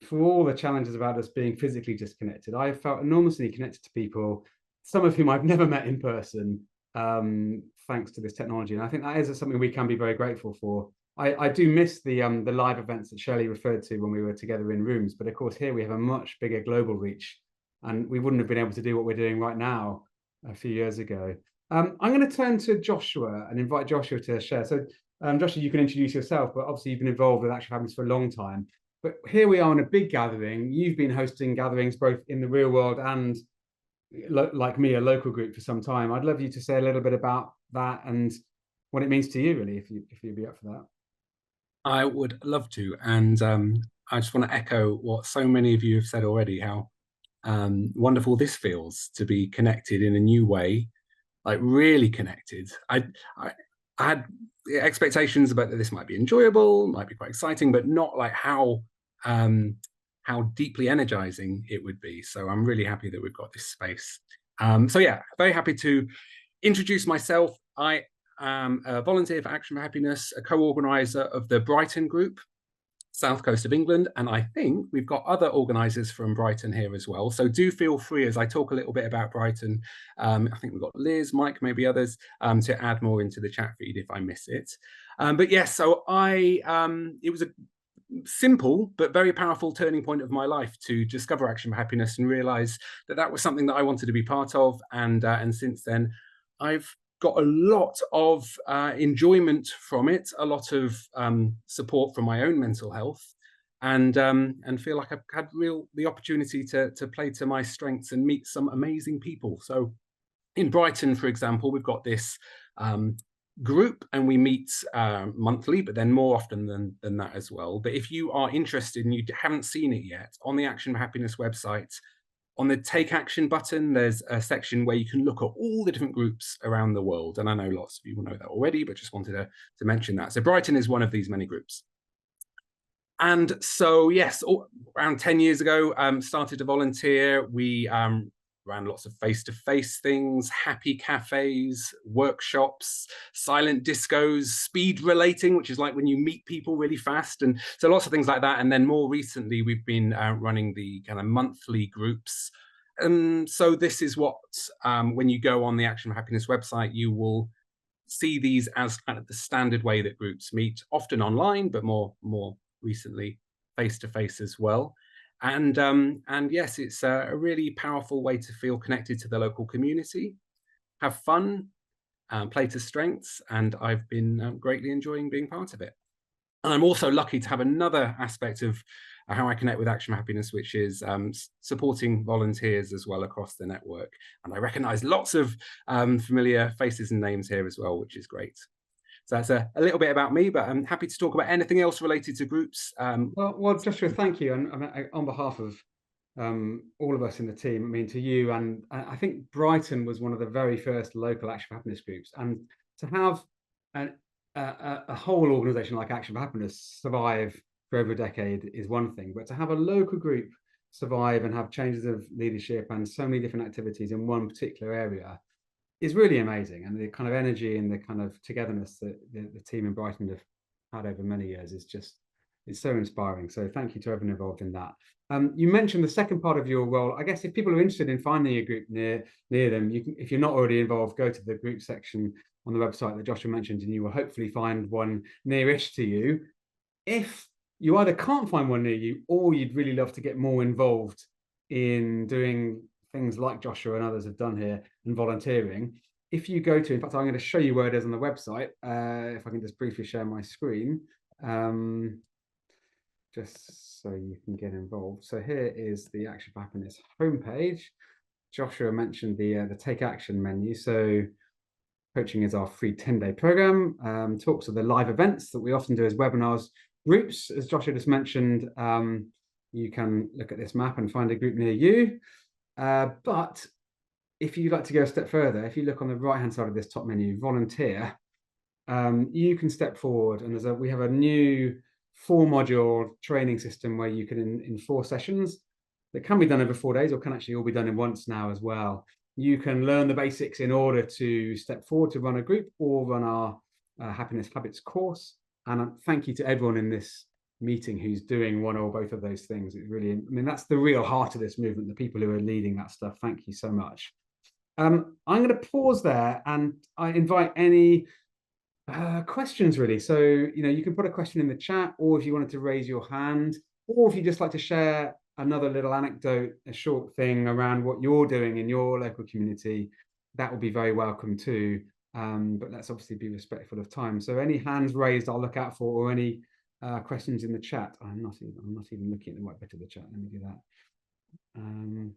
for all the challenges about us being physically disconnected, I have felt enormously connected to people, some of whom I've never met in person, thanks to this technology. And I think that is something we can be very grateful for. I do miss the live events that Shelley referred to when we were together in rooms, but of course here we have a much bigger global reach, and we wouldn't have been able to do what we're doing right now a few years ago. I'm going to turn to Joshua and invite Joshua to share. So Joshua, you can introduce yourself, but obviously you've been involved with Action for Happiness for a long time. But here we are in a big gathering. You've been hosting gatherings both in the real world and, like me, a local group for some time. I'd love you to say a little bit about that and what it means to you, really, if you'd be up for that. I would love to. And I just want to echo what so many of you have said already, how wonderful this feels to be connected in a new way, like really connected. I had expectations about that this might be enjoyable, might be quite exciting, but not like how deeply energizing it would be. So I'm really happy that we've got this space. So yeah, very happy to introduce myself. I am a volunteer for Action for Happiness, a co-organizer of the Brighton group, south coast of England, and I think we've got other organisers from Brighton here as well. So do feel free, as I talk a little bit about Brighton, I think we've got Liz, Mike, maybe others, to add more into the chat feed if I miss it. But yes, so it was a simple but very powerful turning point of my life to discover Action for Happiness and realise that that was something that I wanted to be part of. And since then, I've got a lot of enjoyment from it, a lot of support from my own mental health, and feel like I've had the opportunity to play to my strengths and meet some amazing people. So in Brighton, for example, we've got this group, and we meet monthly, but then more often than that as well. But if you are interested and you haven't seen it yet, on the Action for Happiness website, on the Take Action button, there's a section where you can look at all the different groups around the world. And I know lots of you will know that already, but just wanted to mention that. So Brighton is one of these many groups. And so, yes, around 10 years ago, started to volunteer. We ran lots of face-to-face things, happy cafes, workshops, silent discos, speed relating, which is like when you meet people really fast. And so lots of things like that. And then more recently, we've been running the kind of monthly groups. And so this is what, when you go on the Action for Happiness website, you will see these as kind of the standard way that groups meet, often online, but more recently face-to-face as well. And yes, it's a really powerful way to feel connected to the local community, have fun, play to strengths, and I've been greatly enjoying being part of it. And I'm also lucky to have another aspect of how I connect with Action for Happiness, which is supporting volunteers as well across the network. And I recognise lots of familiar faces and names here as well, which is great. So that's a little bit about me, but I'm happy to talk about anything else related to groups. Well, Joshua, thank you. And on behalf of all of us in the team, I mean, to you, and I think Brighton was one of the very first local Action for Happiness groups. And to have a whole organisation like Action for Happiness survive for over a decade is one thing, but to have a local group survive and have changes of leadership and so many different activities in one particular area is really amazing. And the kind of energy and the kind of togetherness that the team in Brighton have had over many years is it's so inspiring. So thank you to everyone involved in that. You mentioned the second part of your role. I guess if people are interested in finding a group near them, you can, if you're not already involved, go to the group section on the website that Joshua mentioned, and you will hopefully find one nearish to you. If you either can't find one near you, or you'd really love to get more involved in doing things like Joshua and others have done here and volunteering, if you go to, in fact, I'm going to show you where it is on the website, if I can just briefly share my screen, just so you can get involved. So here is the Action for Happiness homepage. Joshua mentioned the Take Action menu. So coaching is our free 10-day program, talks of the live events that we often do as webinars, groups, as Joshua just mentioned. You can look at this map and find a group near you. But if you'd like to go a step further, if you look on the right-hand side of this top menu, volunteer, you can step forward, and we have a new 4-module training system where you can, in 4 sessions, that can be done over 4 days or can actually all be done in once now as well. You can learn the basics in order to step forward to run a group or run our Happiness Habits course. And thank you to everyone in this meeting who's doing one or both of those things. It really, I mean, that's the real heart of this movement, the people who are leading that stuff. Thank you so much. I'm going to pause there, and I invite any questions, really. So, you can put a question in the chat, or if you wanted to raise your hand, or if you just like to share another little anecdote, a short thing around what you're doing in your local community, that will be very welcome too. But let's obviously be respectful of time. So any hands raised I'll look out for, or any questions in the chat. I'm not even looking at the right bit of the chat. Let me do that.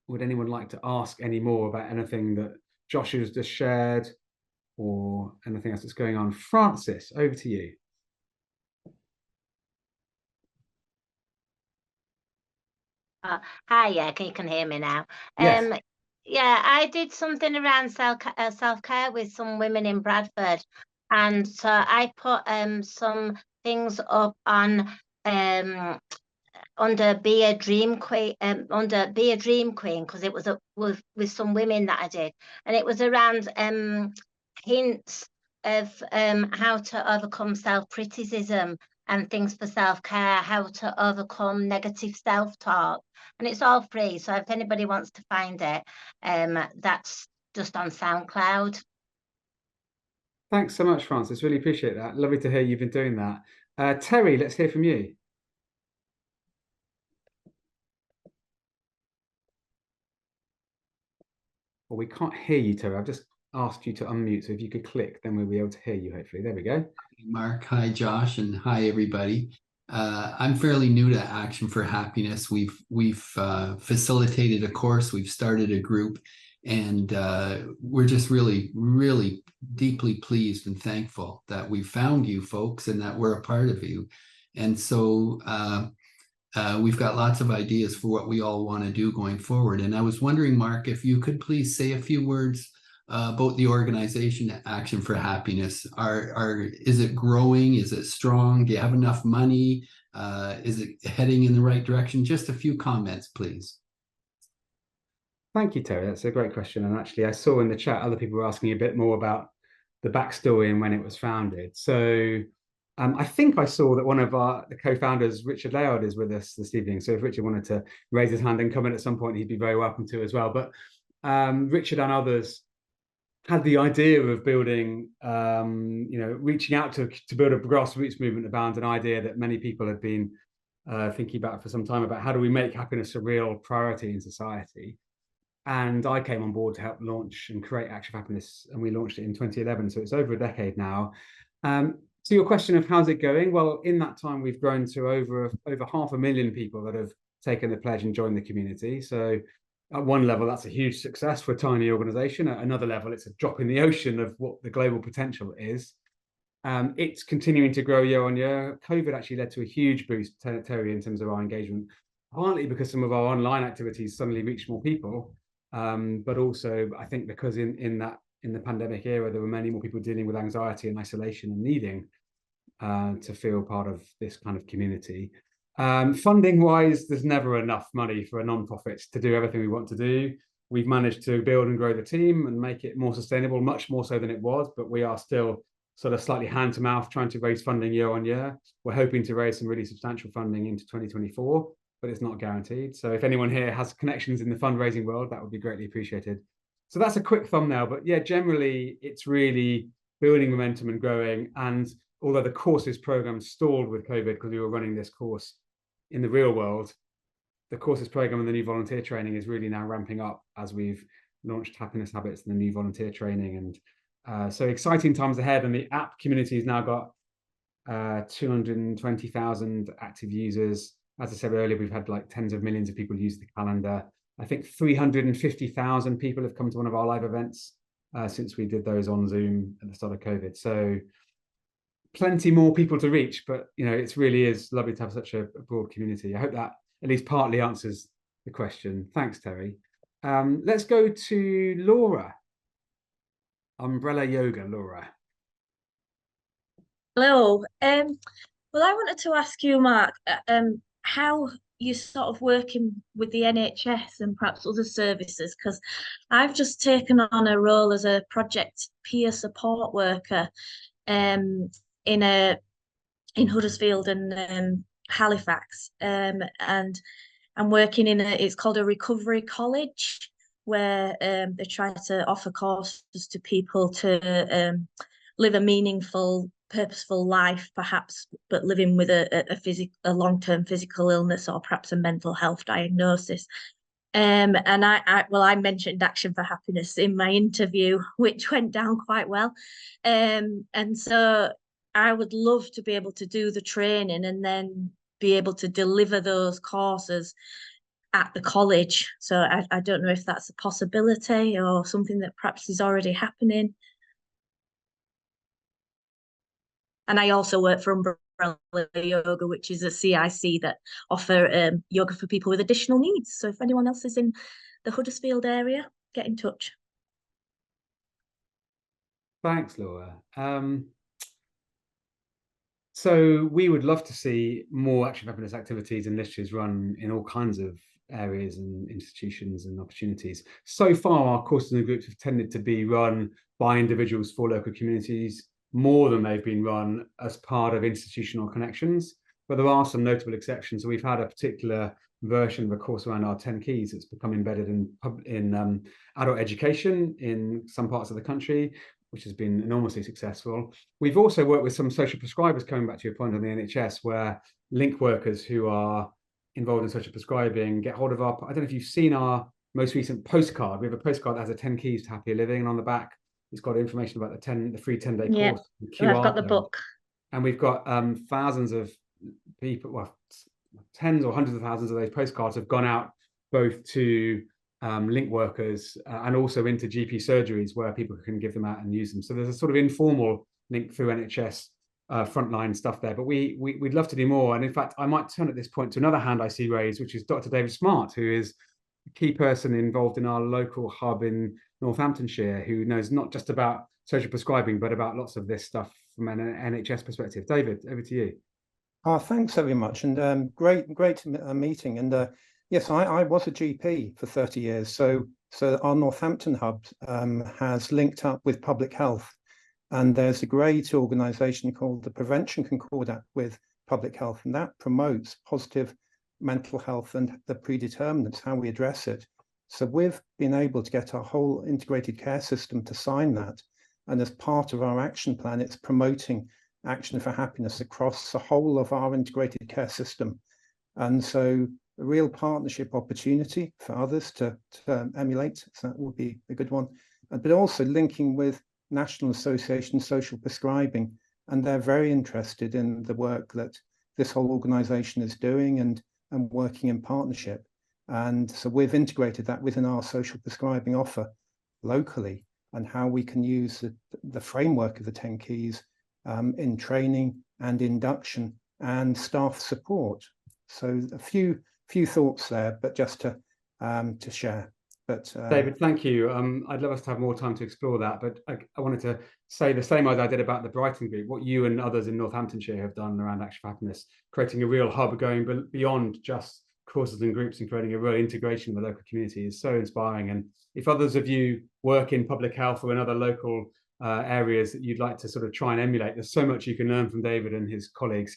Would anyone like to ask any more about anything that Josh has just shared, or anything else that's going on? Francis, over to you. Hi, yeah, you can hear me now. Yes. Yeah, I did something around self-care with some women in Bradford, and so I put some things up on under Be a Dream Queen, because it was with some women that I did, and it was around hints of how to overcome self-criticism and things for self-care, how to overcome negative self-talk, and it's all free. So if anybody wants to find it, that's just on SoundCloud. Thanks so much, Frances. Really appreciate that. Lovely to hear you've been doing that. Terry, let's hear from you. Well, we can't hear you, Terry. I've just asked you to unmute, so if you could click, then we'll be able to hear you, hopefully. There we go. Mark, hi Josh, and hi everybody. I'm fairly new to Action for Happiness. We've facilitated a course, we've started a group, and we're just really, really deeply pleased and thankful that we found you folks and that we're a part of you. And so we've got lots of ideas for what we all want to do going forward. And I was wondering, Mark, if you could please say a few words about the organization Action for Happiness. Is it growing? Is it strong? Do you have enough money? Is it heading in the right direction? Just a few comments, please. Thank you, Terry. That's a great question. And actually, I saw in the chat other people were asking a bit more about the backstory and when it was founded. So I think I saw that one of the co-founders, Richard Layard, is with us this evening. So if Richard wanted to raise his hand and come in at some point, he'd be very welcome to as well. But Richard and others had the idea of building, reaching out to build a grassroots movement around an idea that many people had been thinking about for some time, about how do we make happiness a real priority in society. And I came on board to help launch and create Action for Happiness, and we launched it in 2011. So it's over a decade now. To your question of how's it going? Well, in that time, we've grown to over 500,000 people that have taken the pledge and joined the community. So at one level, that's a huge success for a tiny organization. At another level, it's a drop in the ocean of what the global potential is. It's continuing to grow year on year. COVID actually led to a huge boost, Terry, in terms of our engagement, partly because some of our online activities suddenly reached more people, but also I think because in the pandemic era, there were many more people dealing with anxiety and isolation and needing to feel part of this kind of community. Funding wise, there's never enough money for a non-profit to do everything we want to do. We've managed to build and grow the team and make it more sustainable, much more so than it was, but we are still sort of slightly hand to mouth trying to raise funding year on year. We're hoping to raise some really substantial funding into 2024, but it's not guaranteed. So if anyone here has connections in the fundraising world, that would be greatly appreciated. So that's a quick thumbnail, but yeah, generally it's really building momentum and growing. And although the courses program stalled with COVID because we were running this course in the real world, the courses program and the new volunteer training is really now ramping up as we've launched Happiness Habits and the new volunteer training. And so exciting times ahead. And the app community has now got 220,000 active users. As I said earlier, we've had like tens of millions of people use the calendar. I think 350,000 people have come to one of our live events since we did those on Zoom at the start of COVID. So plenty more people to reach, but it really is lovely to have such a broad community. I hope that at least partly answers the question. Thanks, Terry. Let's go to Laura. Umbrella Yoga, Laura. Hello. Well, I wanted to ask you, Mark, how you're sort of working with the NHS and perhaps other services, because I've just taken on a role as a project peer support worker in Huddersfield and Halifax, and I'm working in it's called a recovery college, where they try to offer courses to people to live a meaningful, purposeful life, perhaps, but living with a long-term physical illness or perhaps a mental health diagnosis. And I mentioned Action for Happiness in my interview, which went down quite well. And so I would love to be able to do the training and then be able to deliver those courses at the college. So I don't know if that's a possibility or something that perhaps is already happening. And I also work for Umbrella Yoga, which is a CIC that offer yoga for people with additional needs. So if anyone else is in the Huddersfield area, get in touch. Thanks, Laura. So we would love to see more Action for Happiness activities and initiatives run in all kinds of areas and institutions and opportunities. So far, our courses and groups have tended to be run by individuals for local communities more than they've been run as part of institutional connections. But there are some notable exceptions. So we've had a particular version of a course around our 10 keys that's become embedded in adult education in some parts of the country, which has been enormously successful. We've also worked with some social prescribers, coming back to your point on the NHS, where link workers who are involved in social prescribing get hold of our, I don't know if you've seen our most recent postcard. We have a postcard that has a 10 keys to happier living, and on the back it's got information about the free 10-day course. I've got the book. And we've got thousands of people, well, tens or hundreds of thousands of those postcards have gone out both to link workers and also into GP surgeries where people can give them out and use them. So there's a sort of informal link through NHS frontline stuff there, but we'd love to do more. And in fact, I might turn at this point to another hand I see raised, which is Dr. David Smart, who is a key person involved in our local hub in Northamptonshire, who knows not just about social prescribing, but about lots of this stuff from an NHS perspective. David, over to you. Oh, thanks very much, and great meeting. And yes, I was a GP for 30 years, so our Northampton hub has linked up with public health, and there's a great organisation called the Prevention Concordat with public health, and that promotes positive mental health and the predeterminants, how we address it. So we've been able to get our whole integrated care system to sign that, and as part of our action plan, it's promoting action for happiness across the whole of our integrated care system. And so a real partnership opportunity for others to emulate, so that would be a good one. But also linking with National Association Social Prescribing, and they're very interested in the work that this whole organisation is doing and working in partnership. And so we've integrated that within our social prescribing offer locally, and how we can use the framework of the 10 keys in training and induction and staff support. So a few thoughts there, but just to share. But David, thank you. I'd love us to have more time to explore that, but I wanted to say the same as I did about the Brighton group, what you and others in Northamptonshire have done around Action for Happiness, creating a real hub going beyond just courses and groups and creating a real integration with the local community is so inspiring. And if others of you work in public health or in other local areas that you'd like to sort of try and emulate, there's so much you can learn from David and his colleagues.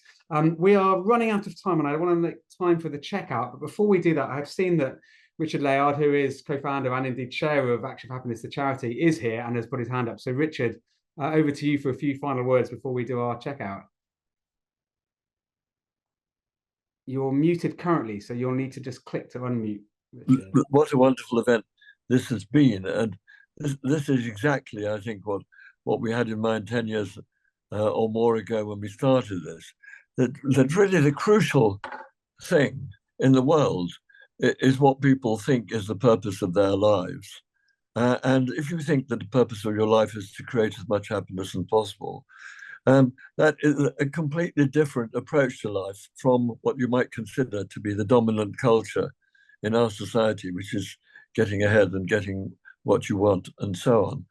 We are running out of time, and I want to make time for the checkout. But before we do that, I've seen that Richard Layard, who is co-founder and indeed chair of Action for Happiness, the charity, is here and has put his hand up. So Richard, over to you for a few final words before we do our checkout. You're muted currently, so you'll need to just click to unmute. Richard. What a wonderful event this has been, and this is exactly, I think, what we had in mind 10 years or more ago when we started this. That really the crucial thing in the world is what people think is the purpose of their lives. And if you think that the purpose of your life is to create as much happiness as possible, that is a completely different approach to life from what you might consider to be the dominant culture in our society, which is getting ahead and getting what you want and so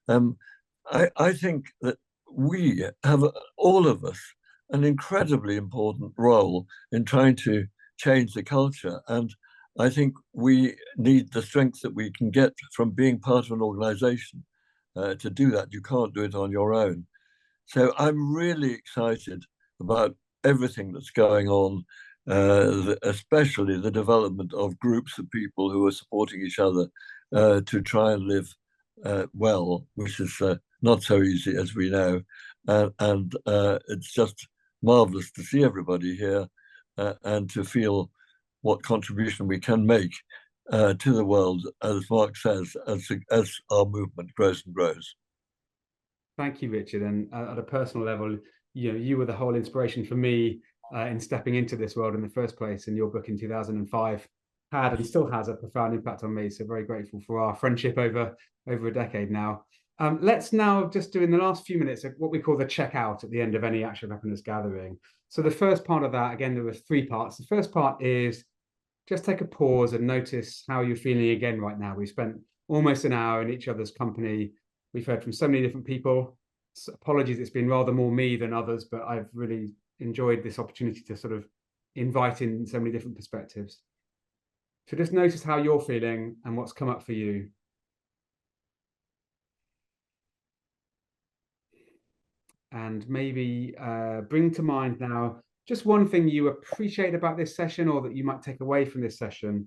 on. I think that we have, all of us, an incredibly important role in trying to change the culture. And I think we need the strength that we can get from being part of an organization to do that. You can't do it on your own. So I'm really excited about everything that's going on, especially the development of groups of people who are supporting each other to try and live well, which is not so easy, as we know. And it's just marvelous to see everybody here and to feel what contribution we can make to the world, as Mark says, as our movement grows and grows. Thank you, Richard. And at a personal level, you were the whole inspiration for me in stepping into this world in the first place. And your book in 2005 had and still has a profound impact on me. So very grateful for our friendship over a decade now. Let's now just do in the last few minutes what we call the checkout at the end of any Action for Happiness gathering. So the first part of that, again, there were 3 parts. The first part is just take a pause and notice how you're feeling again right now. We've spent almost an hour in each other's company. We've heard from so many different people. So apologies, it's been rather more me than others, but I've really enjoyed this opportunity to sort of invite in so many different perspectives. So just notice how you're feeling and what's come up for you. and maybe bring to mind now just one thing you appreciate about this session, or that you might take away from this session.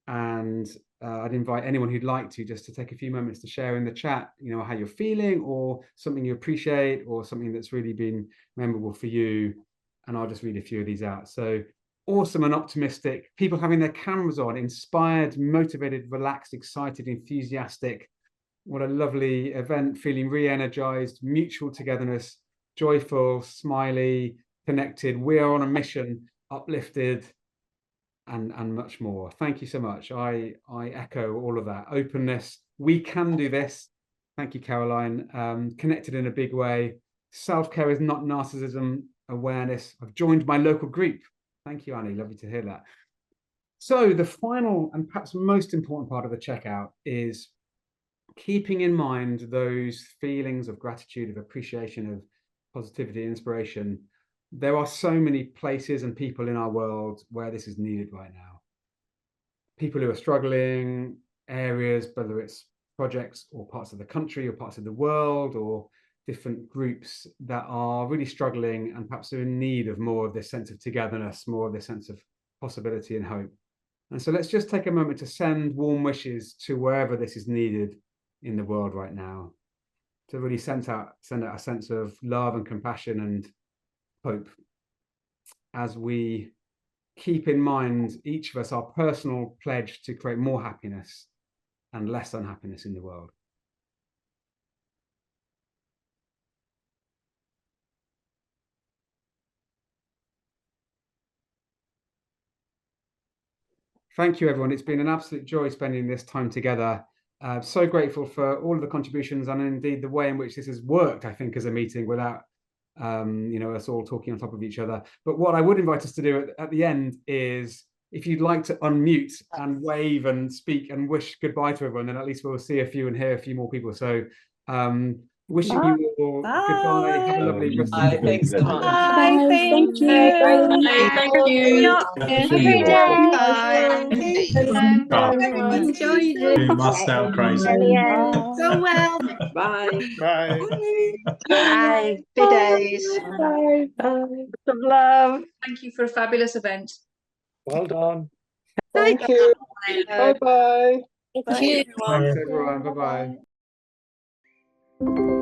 And I'd invite anyone who'd like to just to take a few moments to share in the chat, you know, how you're feeling, or something you appreciate, or something that's really been memorable for you. And I'll just read a few of these out. So, awesome and optimistic, people having their cameras on, inspired, motivated, relaxed, excited, enthusiastic. What a lovely event, feeling re-energized, mutual togetherness, joyful, smiley, connected. We are on a mission, uplifted, and much more. Thank you so much. I echo all of that. Openness, we can do this. Thank you, Caroline. Connected in a big way. Self-care is not narcissism, awareness. I've joined my local group. Thank you, Annie. Lovely to hear that. So the final and perhaps most important part of the checkout is keeping in mind those feelings of gratitude, of appreciation, of positivity, inspiration. There are so many places and people in our world where this is needed right now. People who are struggling, areas, whether it's projects or parts of the country or parts of the world, or different groups that are really struggling and perhaps are in need of more of this sense of togetherness, more of this sense of possibility and hope. And so let's just take a moment to send warm wishes to wherever this is needed in the world right now, to really send out a sense of love and compassion and hope, as we keep in mind, each of us, our personal pledge to create more happiness and less unhappiness in the world. Thank you, everyone. It's been an absolute joy spending this time together. So grateful for all of the contributions, and indeed the way in which this has worked, I think, as a meeting without you know, us all talking on top of each other. But what I would invite us to do at the end is, if you'd like to unmute and wave and speak and wish goodbye to everyone, then at least we'll see a few and hear a few more people. So wishing you all goodbye. Have a lovely rest of the day. Thanks so much. Bye. Thank you. Bye. Thank you. Have a great day. Bye. Everyone enjoyed it. Must out crazy. Go well. Bye. Bye. Bye. Good days. Bye. Bye. Some love. Thank you for a fabulous event. Well done. Thank you. Bye-bye. Thank you. Thanks, everyone. Bye-bye.